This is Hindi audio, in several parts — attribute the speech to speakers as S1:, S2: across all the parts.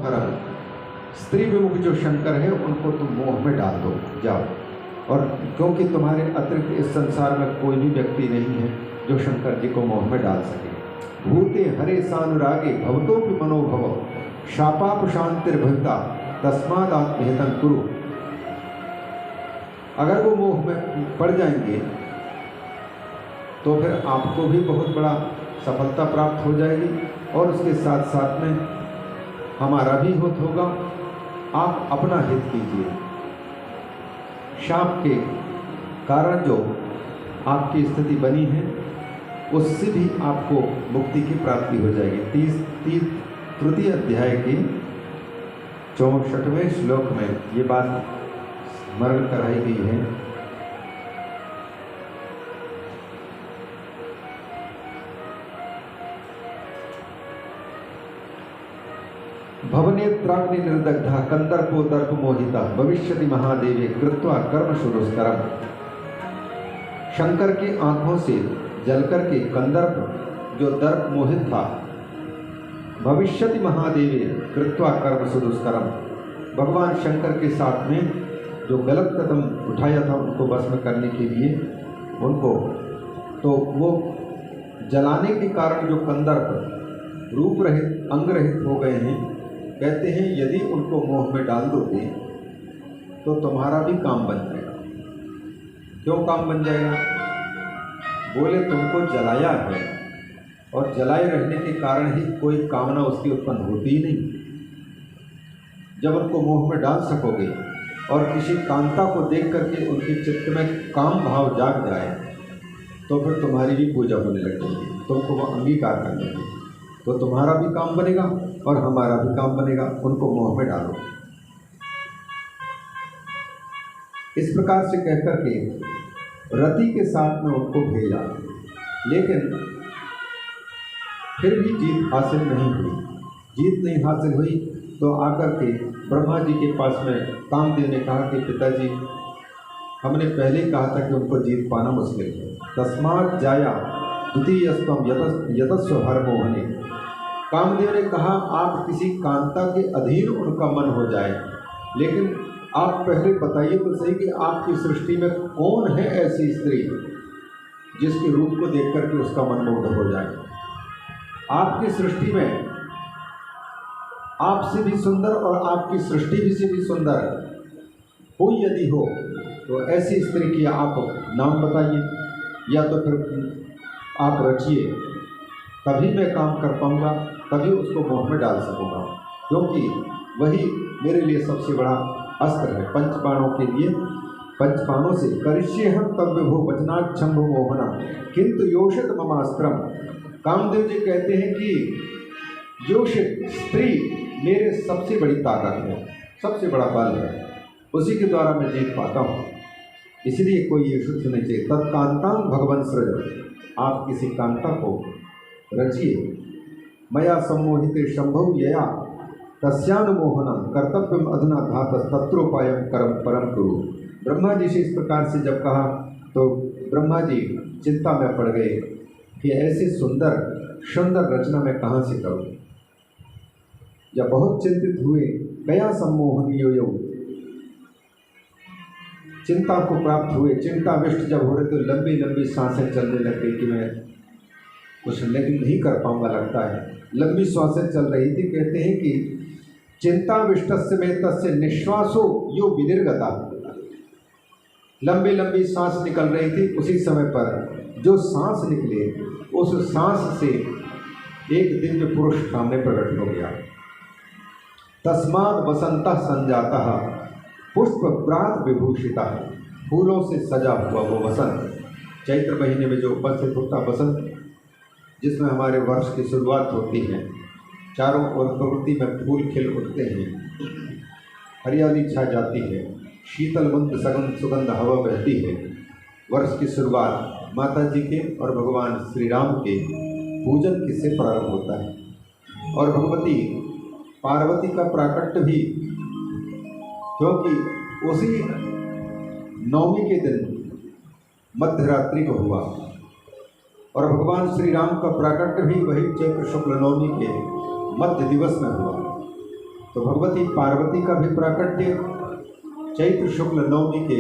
S1: हरम, स्त्री विमुख जो शंकर है उनको तुम मोह में डाल दो, जाओ। और क्योंकि तुम्हारे अतिरिक्त इस संसार में कोई भी व्यक्ति नहीं है जो शंकर जी को मोह में डाल सके। भूते हरे सानुरागे भवतोपि मनोभव, शापाप शांतिर्भविता तस्मादात्महितं कुरु। अगर वो मोह में पड़ जाएंगे तो फिर आपको भी बहुत बड़ा सफलता प्राप्त हो जाएगी और उसके साथ साथ में हमारा भी हित होगा। आप अपना हित कीजिए। शाप के कारण जो आपकी स्थिति बनी है उससे भी आपको मुक्ति की प्राप्ति हो जाएगी। तृतीय अध्याय के 64वें श्लोक में ये बात स्मरण कराई गई है। भवनेत्राग्नि निर्दग्धा कंदर्पो दर्प मोहिता भविष्यति महादेवे कृत्वा कर्म शुरुस्करम। शंकर की आंखों से जलकर के कंदर्प जो दर्प मोहित था, भविष्यति महादेवे कृत्वा कर्म शुरुस्करम, भगवान शंकर के साथ में जो गलत कदम उठाया था उनको भस्म करने के लिए उनको, तो वो जलाने के कारण जो कंदर्प रूप रहित अंग रहित हो गए हैं, कहते हैं यदि उनको मोह में डाल दोगे तो तुम्हारा भी काम बन जाएगा। क्यों काम बन जाएगा? बोले तुमको जलाया है और जलाए रहने के कारण ही कोई कामना उसकी उत्पन्न होती ही नहीं। जब उनको मोह में डाल सकोगे और किसी कांता को देख करके उनके चित्त में काम भाव जाग जाए तो फिर तुम्हारी भी पूजा होने लगेगी, तुमको वो अंगीकार कर लेंगे, तो तुम्हारा भी काम बनेगा और हमारा भी काम बनेगा। उनको मोह में डालो। इस प्रकार से कहकर के रति के साथ में उनको भेजा, लेकिन फिर भी जीत हासिल नहीं हुई। जीत नहीं हासिल हुई तो आकर के ब्रह्मा जी के पास में कामदेव ने कहा कि पिताजी, हमने पहले ही कहा था कि उनको जीत पाना मुश्किल है। तस्मात् जाया द्वितीयस्त्वं यतस्व हर मोहने। कामदेव ने कहा आप किसी कांता के अधीन उनका मन हो जाए, लेकिन आप पहले बताइए तो सही कि आपकी सृष्टि में कौन है ऐसी स्त्री जिसके रूप को देख करके उसका मन मुग्ध हो जाए। आपकी सृष्टि में आपसे भी सुंदर और आपकी सृष्टि भी से भी सुंदर कोई यदि हो तो ऐसी स्त्री की आप नाम बताइए, या तो फिर आप रचिए, तभी मैं काम कर पाऊंगा, तभी उसको मोह में डाल सकूंगा, क्योंकि वही मेरे लिए सबसे बड़ा अस्त्र है। पंचबाणों के लिए, पंचबाणों से करिष्ये हम तब विभो वचनात् शंभु मोहना किंतु योषित ममास्त्रम। कामदेव जी कहते हैं कि योषित स्त्री मेरे सबसे बड़ी ताकत है, सबसे बड़ा बल है, उसी के द्वारा मैं जीत पाता हूँ। इसलिए कोई ये शुद्ध नहीं चाहिए। तत्कांतां भगवन् सृज, आप किसी कांता को रचिए। मया सम्मोहिते शंभु यया तस्यानुमोहनम कर्तव्यम अधुना धातस तत्रोपायम कर्म परम कुरु। ब्रह्मा जी से इस प्रकार से जब कहा तो ब्रह्मा जी चिंता में पड़ गए कि ऐसी सुंदर सुंदर रचना मैं कहाँ से करूँ। जब बहुत चिंतित हुए, कया सम्मोहनियो यो, चिंता को प्राप्त हुए, चिंताविष्ट जब हो रहे तो लंबी लंबी सांसें चलने लग गई कि मैं कुछ नहीं कर पाऊंगा, लगता है लंबी सांसें चल रही थी। कहते हैं कि चिंताविष्टस्य में तस्य निश्वासो यो विनिर्गता, लंबी लंबी सांस निकल रही थी। उसी समय पर जो सांस निकले उस सांस से एक दिव्य पुरुष सामने प्रकट हो गया। तस्मात् वसंतः संजातः पुष्प प्रात विभूषिता, फूलों से सजा हुआ वो वसंत, चैत्र महीने में जो उपस्थित होता वसंत, जिसमें हमारे वर्ष की शुरुआत होती है, चारों ओर प्रकृति में फूल खिल उठते हैं, हरियाली छा जाती है, शीतल मंद सगंध सुगंध हवा बहती है। वर्ष की शुरुआत माता जी के और भगवान श्री राम के पूजन किससे प्रारंभ होता है, और भगवती पार्वती का प्राकट्य भी, क्योंकि उसी नवमी के दिन मध्यरात्रि को हुआ, और भगवान श्री राम का प्राकट्य भी वही चैत्र शुक्ल नवमी के मध्य दिवस में हुआ। तो भगवती पार्वती का भी प्राकट्य चैत्र शुक्ल नवमी के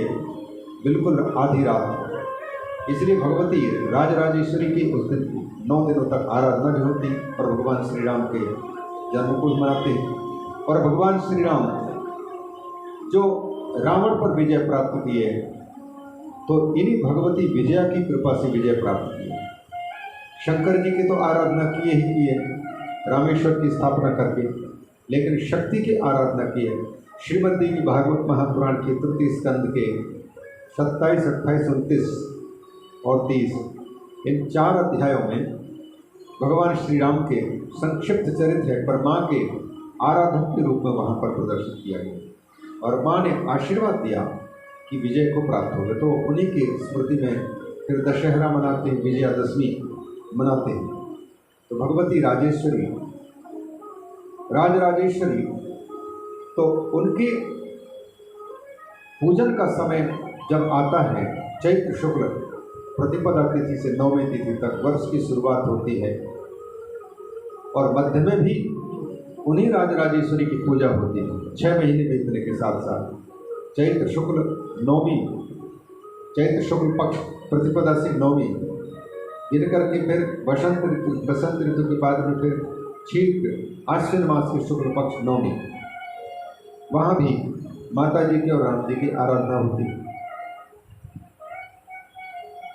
S1: बिल्कुल आधी रात, इसलिए भगवती राजराजेश्वरी की उस दिन 9 दिनों तक आराधना भी होती और भगवान श्री राम के जन्म को मनाते हैं। और भगवान श्री राम जो रावण पर विजय प्राप्त किए, तो इन्हीं भगवती विजया की कृपा से विजय प्राप्त की। शंकर जी की तो आराधना किए ही किए रामेश्वर की स्थापना करके, लेकिन शक्ति की आराधना किए श्रीमद् देवी भागवत महापुराण के तृतीय स्कंद के 27, 28, 29 और 30 इन 4 अध्यायों में भगवान श्री राम के संक्षिप्त चरित्र है, पर माँ के आराधक के रूप में वहाँ पर प्रदर्शित किया गया और माँ ने आशीर्वाद दिया कि विजय को प्राप्त होगा। तो उन्हीं की स्मृति में फिर दशहरा मनाते हैं, विजयादशमी मनाते हैं। तो भगवती राजेश्वरी राजराजेश्वरी, तो उनके पूजन का समय जब आता है चैत्र शुक्ल प्रतिपदा तिथि से 9वीं तिथि तक वर्ष की शुरुआत होती है और मध्य में भी उन्हीं राजराजेश्वरी की पूजा होती है 6 महीने बीतने के साथ साथ। चैत्र शुक्ल नवमी, चैत्र शुक्ल पक्ष प्रतिपदा से 9वीं गिन करके फिर बसंत ऋतु के बाद में फिर ठीक आश्विन मास के शुक्ल पक्ष 9वीं, वहाँ भी माता जी की और राम जी की आराधना होती है।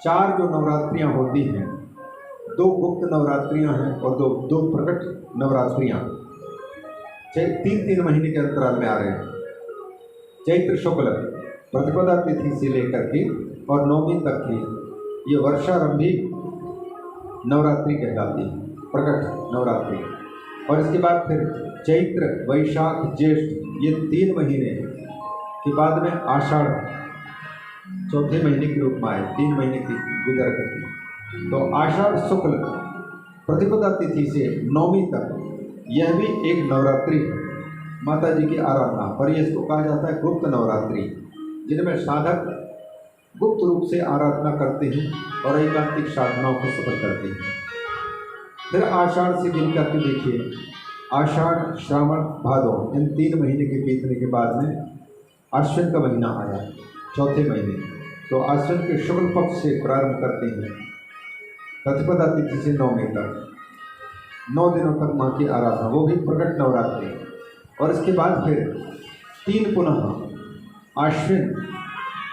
S1: 4 जो नवरात्रियाँ होती हैं, 2 गुप्त नवरात्रियाँ हैं और दो प्रकट नवरात्रियाँ 3-3 महीने के अंतराल में आ रहे हैं। चैत्र शुक्ल प्रतिपदा तिथि से लेकर के और 9वीं तक की ये वर्षारंभी नवरात्रि कहलाती है, प्रकट नवरात्रि। और इसके बाद फिर चैत्र, वैशाख, ज्येष्ठ ये 3 महीने के बाद में आषाढ़ चौथे महीने के रूप में आए, 3 महीने की गुजर करके। तो आषाढ़ शुक्ल प्रतिपदा तिथि से 9वीं तक यह भी एक नवरात्रि है, माता जी की आराधना, पर इसको कहा जाता है गुप्त नवरात्रि, जिनमें साधक गुप्त रूप से आराधना करते हैं और एकांतिक साधनाओं को सफल करते हैं। फिर आषाढ़ से गिन करके देखिए, आषाढ़, श्रावण, भादो इन 3 महीने के बीतने के बाद में आश्विन का महीना आया, चौथे महीने। तो आश्विन के शुक्ल पक्ष से प्रारंभ करते हैं प्रतिपदा तिथि से 9वीं तक, 9 दिनों तक माँ की आराधना, वो भी प्रकट नवरात्रि। और इसके बाद फिर 3 पुनः आश्विन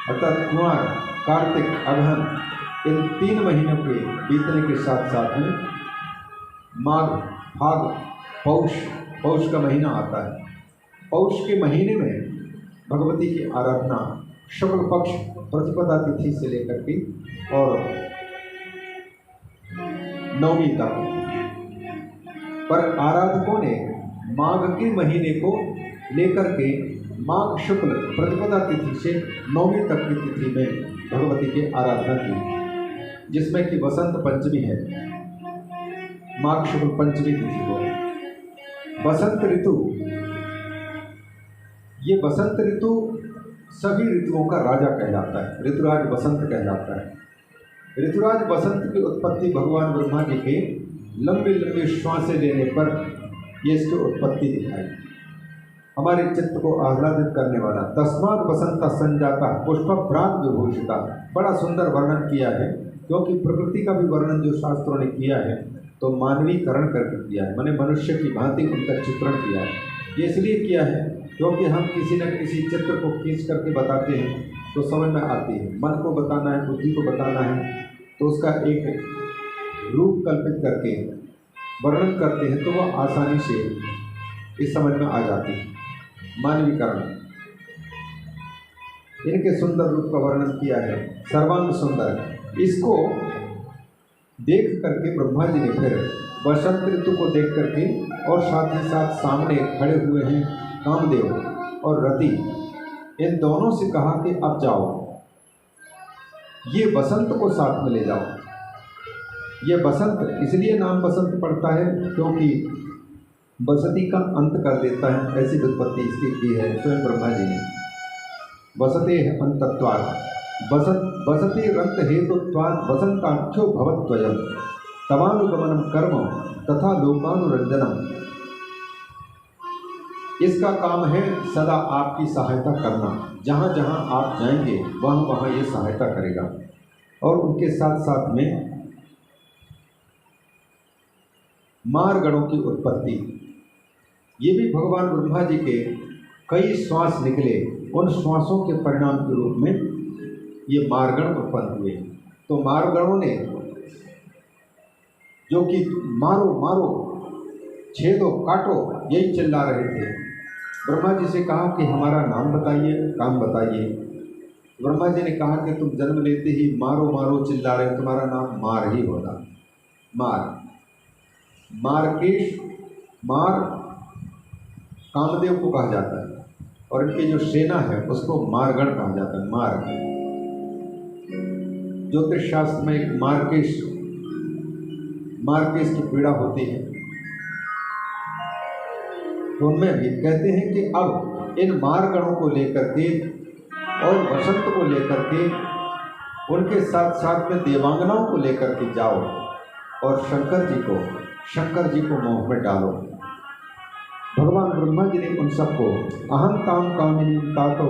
S1: अर्थात कुमार, कार्तिक, अगहन इन 3 महीनों के बीतने के साथ साथ में माघ, फाग, पौष का महीना आता है। पौष के महीने में भगवती की आराधना शुक्ल पक्ष प्रतिपदा तिथि से लेकर के और 9वीं तक, पर आराधकों ने माघ के महीने को लेकर के माघ शुक्ल प्रतिपदा तिथि से 9वीं तक की तिथि में भगवती की आराधना की, जिसमें कि बसंत पंचमी है, माघ शुक्ल पंचमी तिथि को। बसंत ऋतु, ये बसंत ऋतु सभी ऋतुओं का राजा कहलाता है, ऋतुराज बसंत कहलाता है। ऋतुराज बसंत की उत्पत्ति भगवान ब्रह्मा जी के लंबे लंबे श्वासें लेने पर ये इसकी उत्पत्ति दिखाई, हमारे चित्त को आह्लादित करने वाला। तस्मात् बसंत संजाता पुष्पभ्रांत विभूषिता, बड़ा सुंदर वर्णन किया है, क्योंकि प्रकृति का भी वर्णन जो शास्त्रों ने किया है तो मानवीकरण करके किया है, माने मनुष्य की भांति उनका चित्रण किया है। ये इसलिए किया है क्योंकि हम किसी न किसी चित्र को खींच करके बताते हैं तो समझ में आती है, मन को बताना है, बुद्धि को बताना है, तो उसका एक रूप कल्पित करके वर्णन करते हैं तो वह आसानी से इस समझ में आ जाती है। मानवीकरण, इनके सुंदर रूप का वर्णन किया है, सर्वांग सुंदर। इसको देख करके ब्रह्मा जी ने फिर बसंत ऋतु को देख करके और साथ ही साथ सामने खड़े हुए हैं कामदेव और रति, इन दोनों से कहा कि अब जाओ, ये बसंत को साथ में ले जाओ। ये बसंत इसलिए नाम बसंत पड़ता है क्योंकि बसती का अंत कर देता है, ऐसी व्युत्पत्ति इसकी की है स्वयं ब्रह्मा जी ने। बसते अंतत्वात् बसते रंत हेतुत्वात् बसंताख्यो भवत्वयम् तवानुगमनम कर्म तथा लोकानुरंजनम। इसका काम है सदा आपकी सहायता करना। जहाँ जहाँ आप जाएंगे वहाँ वहाँ ये सहायता करेगा। और उनके साथ साथ में मारगणों की उत्पत्ति, ये भी भगवान ब्रह्मा जी के कई श्वास निकले, उन श्वासों के परिणाम के रूप में ये मारगण उत्पन्न हुए। तो मारगणों ने जो कि मारो मारो, छेदो काटो, यही चिल्ला रहे थे। ब्रह्मा जी से कहा कि हमारा नाम बताइए, काम बताइए। ब्रह्मा जी ने कहा कि तुम जन्म लेते ही मारो मारो चिल्ला रहे, तुम्हारा नाम मार ही होगा। मार, मार्केश, मार कामदेव को कहा जाता है, और इनकी जो सेना है उसको मारगण कहा जाता है। मार, ज्योतिष शास्त्र में एक मार्केश, मार्केश की पीड़ा होती है, तो उनमें भी कहते हैं कि अब इन मारगणों को लेकर के और वसंत को लेकर के, उनके साथ साथ में देवांगनाओं को लेकर के जाओ और शंकर जी को मोह में डालो। भगवान ब्रह्मा जी ने उन सबको अहं ताम कामिनी तातो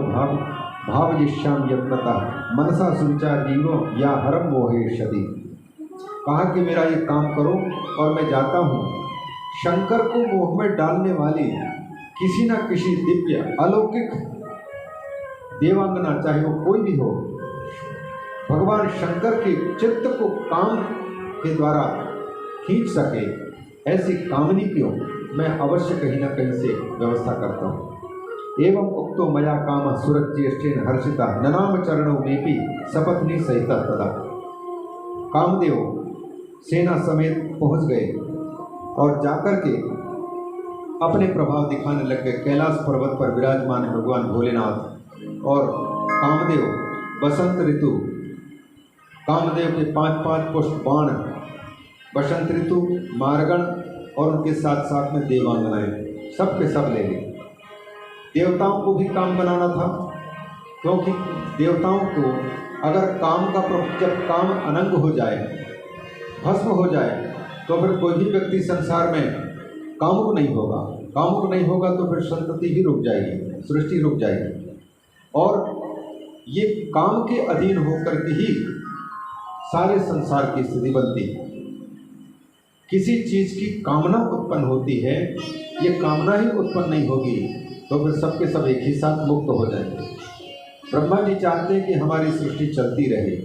S1: भावजिष्याम यत्नता मनसा सुविचार जीवो या हरम मोहेशति। कहा कि मेरा ये काम करो और मैं जाता हूँ। शंकर को मोह में डालने वाली किसी न किसी दिव्य अलौकिक देवांगना, चाहे वो कोई भी हो, भगवान शंकर के चित्त को काम के द्वारा खींच सके, ऐसी कामनी क्यों मैं अवश्य कहीं ना कहीं से व्यवस्था करता हूँ। एवं उक्तो मया काम सुरज्येष्ठेन हर्षिता ननाम चरणों में भी सपत्नी सहित तदा। कामदेव सेना समेत पहुँच गए और जाकर के अपने प्रभाव दिखाने लग गए। कैलाश पर्वत पर विराजमान है भगवान भोलेनाथ, और कामदेव बसंत ऋतु, कामदेव के 5-5 पुष्प बाण, बसंत ऋतु, मारगण और उनके साथ साथ में देवांगनाएं, सब के सब ले गए। देवताओं को भी काम बनाना था, क्योंकि देवताओं को अगर काम का जब काम अनंग हो जाए, भस्म हो जाए, तो फिर कोई भी व्यक्ति संसार में कामुक नहीं होगा। कामुक नहीं होगा तो फिर संतति ही रुक जाएगी, सृष्टि रुक जाएगी। और ये काम के अधीन होकर के ही सारे संसार की स्थिति बनती है। किसी चीज़ की कामना उत्पन्न होती है, ये कामना ही उत्पन्न नहीं होगी तो फिर सबके सब एक ही साथ मुक्त हो जाएंगे। ब्रह्मा जी चाहते हैं कि हमारी सृष्टि चलती रहे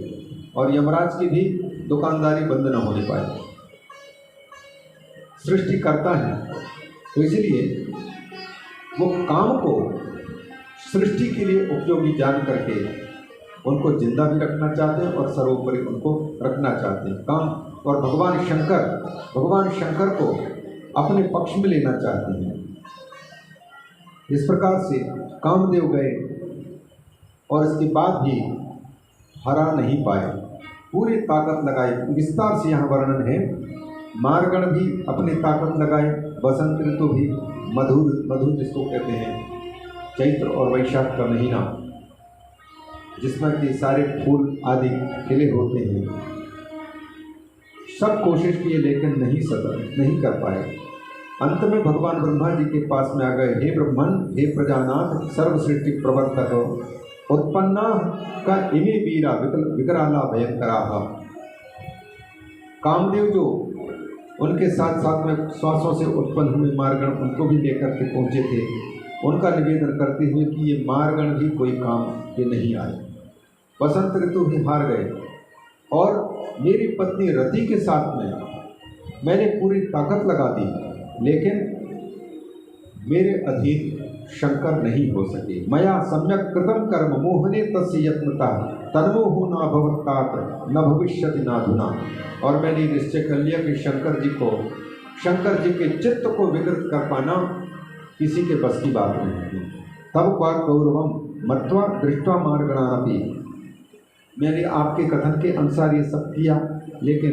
S1: और यमराज की भी दुकानदारी बंद न होने पाए। सृष्टि करता है, तो इसलिए वो काम को सृष्टि के लिए उपयोगी जान करके उनको जिंदा भी रखना चाहते हैं और सर्वोपरि उनको रखना चाहते हैं। काम और भगवान शंकर को अपने पक्ष में लेना चाहते हैं। इस प्रकार से कामदेव गए और इसके बाद भी हरा नहीं पाए, पूरी ताकत लगाई। विस्तार से यहाँ वर्णन है। मारगण भी अपनी ताकत लगाए, बसंत ऋतु भी, मधुर जिसको कहते हैं, चैत्र और वैशाख का महीना जिसमें कि सारे फूल आदि खिले होते हैं, सब कोशिश किए लेकिन नहीं कर पाए। अंत में भगवान ब्रह्मा जी के पास में आ गए। हे ब्रह्मन, हे प्रजानाथ, सर्वसृष्टि प्रवर्तक, उत्पन्ना का इमे वीरा विकराला भयंकरा। कामदेव जो उनके साथ साथ में श्वासों से उत्पन्न हुए मारगण, उनको भी लेकर के पहुँचे थे, उनका निवेदन करते हुए कि ये मारगण भी कोई काम के नहीं आए। बसंत ऋतु भी हार गए और मेरी पत्नी रति के साथ में मैंने पूरी ताकत लगा दी, लेकिन मेरे अधीन शंकर नहीं हो सके। मया सम्यक कृतम कर्म मोहने तस्य यत्नता तन्मोहो न भवत्तात न भविष्यति नाधुना। और मैंने निश्चय कर लिया कि शंकर जी के चित्त को विकृत कर पाना किसी के बस की बात नहीं है। तब वाक गौरवम मत्वा दृष्टवा मारगणानपि। मैंने आपके कथन के अनुसार ये सब किया, लेकिन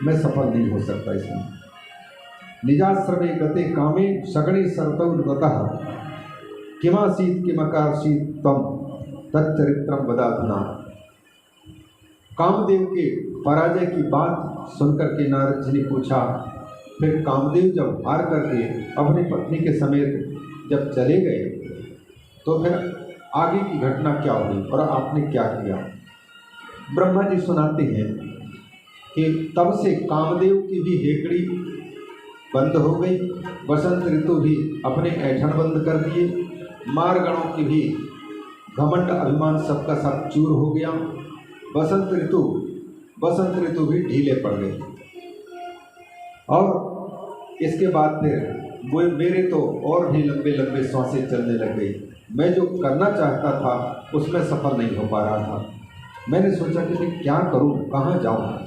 S1: मैं सफल नहीं हो सकता इसमें। निजाश्रमे गते कामे सगणे सरतौ नतः किमासीत किमकासीत त्वं तच्चरित्रम वदाधुना। कामदेव के पराजय की बात सुनकर के नारद जी ने पूछा। फिर कामदेव जब हार करके अपनी पत्नी के समेत जब चले गए तो फिर आगे की घटना क्या हुई और आपने क्या किया। ब्रह्मा जी सुनाते हैं कि तब से कामदेव की भी हेकड़ी बंद हो गई, बसंत ऋतु भी अपने ऐठन बंद कर दिए, मारगणों की भी घमंड अभिमान सबका सब चूर हो गया, बसंत ऋतु भी ढीले पड़ गए। और इसके बाद फिर वो मेरे तो और भी लंबे लंबे सांसें चलने लग गई। मैं जो करना चाहता था उसमें सफल नहीं हो पा रहा था। मैंने सोचा कि मैं क्या करूं, कहाँ जाऊं।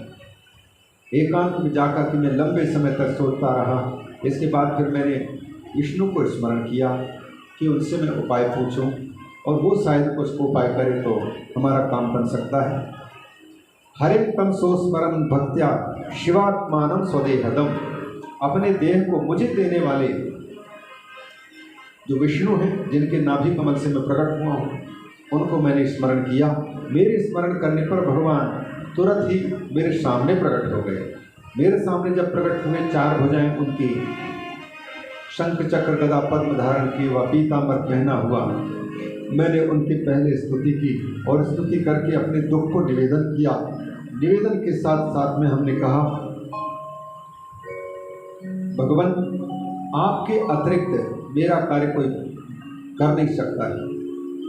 S1: एकांत में जाकर के मैं लंबे समय तक सोचता रहा। इसके बाद फिर मैंने विष्णु को स्मरण किया कि उनसे मैं उपाय पूछूं और वो शायद कुछ उपाय करे तो हमारा काम बन सकता है। हरिम तम सोस्मरम भक्त्या शिवात्मानम स्वदेहदम। अपने देह को मुझे देने वाले जो विष्णु हैं, जिनके नाभि कमल से मैं प्रकट हुआ हूँ, उनको मैंने स्मरण किया। मेरे स्मरण करने पर भगवान तुरंत ही मेरे सामने प्रकट हो गए। मेरे सामने जब प्रकट हुए, चार भुजाएं उनकी, शंख चक्र गदा पद्म धारण किए हुआ, पीतांबर पहना हुआ, मैंने उनकी पहले स्तुति की और स्तुति करके अपने दुख को निवेदन किया। निवेदन के साथ साथ में हमने कहा, भगवान आपके अतिरिक्त मेरा कार्य कोई कर नहीं सकता है,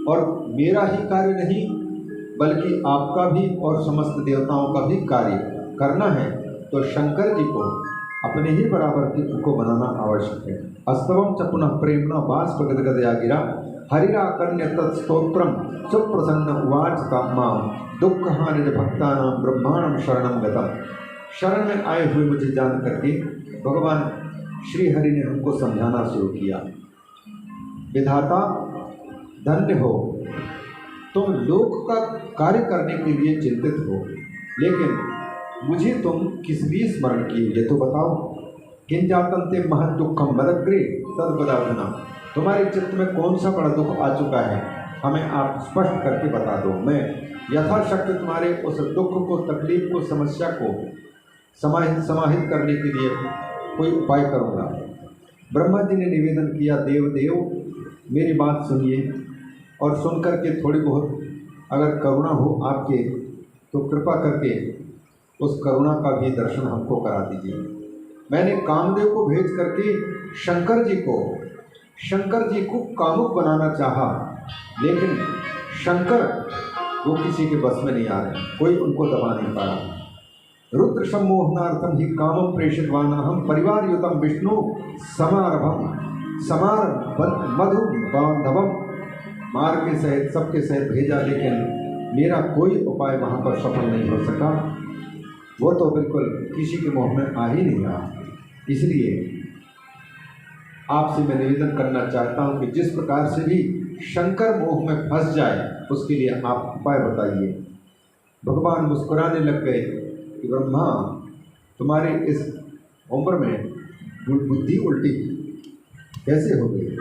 S1: और मेरा ही कार्य नहीं बल्कि आपका भी और समस्त देवताओं का भी कार्य करना है, तो शंकर जी को अपने ही बराबर की उनको बनाना आवश्यक है। अस्तवम च पुनः प्रेमणा बाष्पगदगदया गिरा हरिराकन्य तत्स्तोत्रम सुप्रसन्न उवाच तामाम दुःखहानिज भक्तानां ब्रह्मांडम शरणम गतम। शरण में आए हुए मुझे जान करके भगवान श्री हरि ने हमको समझाना शुरू किया। विधाता धन्य हो, तुम लोक का कार्य करने के लिए चिंतित हो, लेकिन मुझे तुम किस लिए स्मरण किए ये तो बताओ। किन जातंते महत दुखम मदग्रे तद बदाधना। तुम्हारे चित्त में कौन सा बड़ा दुख आ चुका है, हमें आप स्पष्ट करके बता दो। मैं यथाशक्ति तुम्हारे उस दुख को, तकलीफ को, समस्या को समाहित करने के लिए कोई उपाय करूँगा। ब्रह्मा जी ने निवेदन किया, देव मेरी बात सुनिए और सुनकर के थोड़ी बहुत अगर करुणा हो आपके तो कृपा करके उस करुणा का भी दर्शन हमको करा दीजिए। मैंने कामदेव को भेज करके शंकर जी को कामुक बनाना चाहा, लेकिन शंकर वो किसी के बस में नहीं आ रहे, कोई उनको दबा नहीं पा रहा। रुद्र सम्मोहनार्थम ही कामम प्रेषितवान हम परिवार युतम विष्णु समार मधु बांधवम। मार के सहित सबके सहित भेजा, लेकिन मेरा कोई उपाय वहाँ पर सफल नहीं हो सका। वो तो बिल्कुल किसी के मुँह में आ ही नहीं रहा। इसलिए आपसे मैं निवेदन करना चाहता हूँ कि जिस प्रकार से भी शंकर मोह में फंस जाए उसके लिए आप उपाय बताइए। भगवान मुस्कुराने लग गए कि ब्रह्मा, तुम्हारी इस उम्र में बुद्धि उल्टी कैसे हो गई।